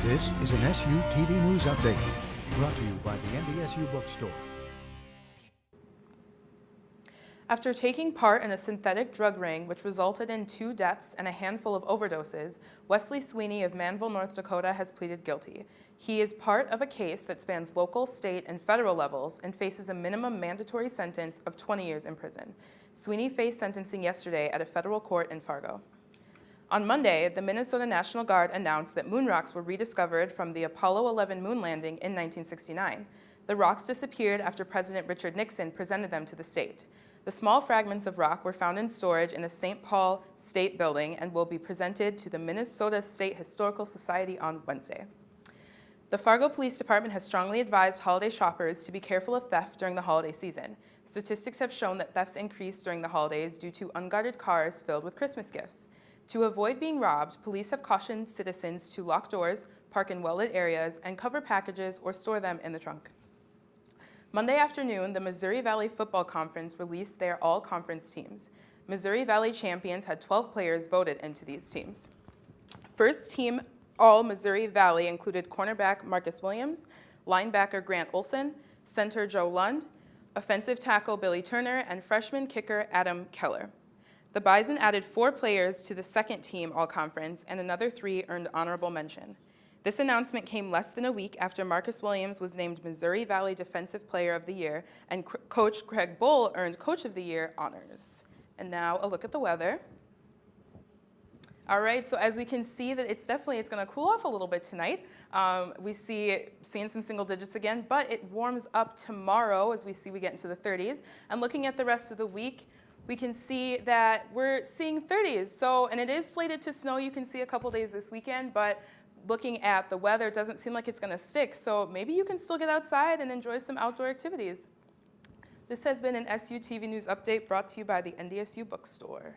This is an SUTV News Update, brought to you by the NDSU Bookstore. After taking part in a synthetic drug ring which resulted in 2 deaths and a handful of overdoses, Wesley Sweeney of Manville, North Dakota has pleaded guilty. He is part of a case that spans local, state, and federal levels and faces a minimum mandatory sentence of 20 years in prison. Sweeney faced sentencing yesterday at a federal court in Fargo. On Monday, the Minnesota National Guard announced that moon rocks were rediscovered from the Apollo 11 moon landing in 1969. The rocks disappeared after President Richard Nixon presented them to the state. The small fragments of rock were found in storage in a St. Paul State building and will be presented to the Minnesota State Historical Society on Wednesday. The Fargo Police Department has strongly advised holiday shoppers to be careful of theft during the holiday season. Statistics have shown that thefts increase during the holidays due to unguarded cars filled with Christmas gifts. To avoid being robbed, police have cautioned citizens to lock doors, park in well-lit areas, and cover packages or store them in the trunk. Monday afternoon, the Missouri Valley Football Conference released their all-conference teams. Missouri Valley champions had 12 players voted into these teams. First team All-Missouri Valley included cornerback Marcus Williams, linebacker Grant Olson, center Joe Lund, offensive tackle Billy Turner, and freshman kicker Adam Keller. The Bison added 4 players to the second team all-conference, and another 3 earned honorable mention. This announcement came less than a week after Marcus Williams was named Missouri Valley Defensive Player of the Year, and Coach Craig Bull earned Coach of the Year honors. And now a look at the weather. All right, so as we can see that it's going to cool off a little bit tonight. We seeing some single digits again, but it warms up tomorrow as we get into the 30s. And looking at the rest of the week, we can see that we're seeing 30s. And it is slated to snow. You can see a couple days this weekend, but looking at the weather, it doesn't seem like it's going to stick. So maybe you can still get outside and enjoy some outdoor activities. This has been an SUTV News Update brought to you by the NDSU Bookstore.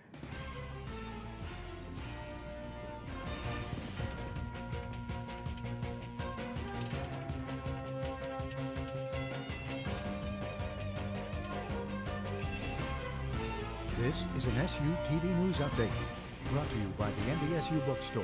This is an SUTV News Update, brought to you by the NDSU Bookstore.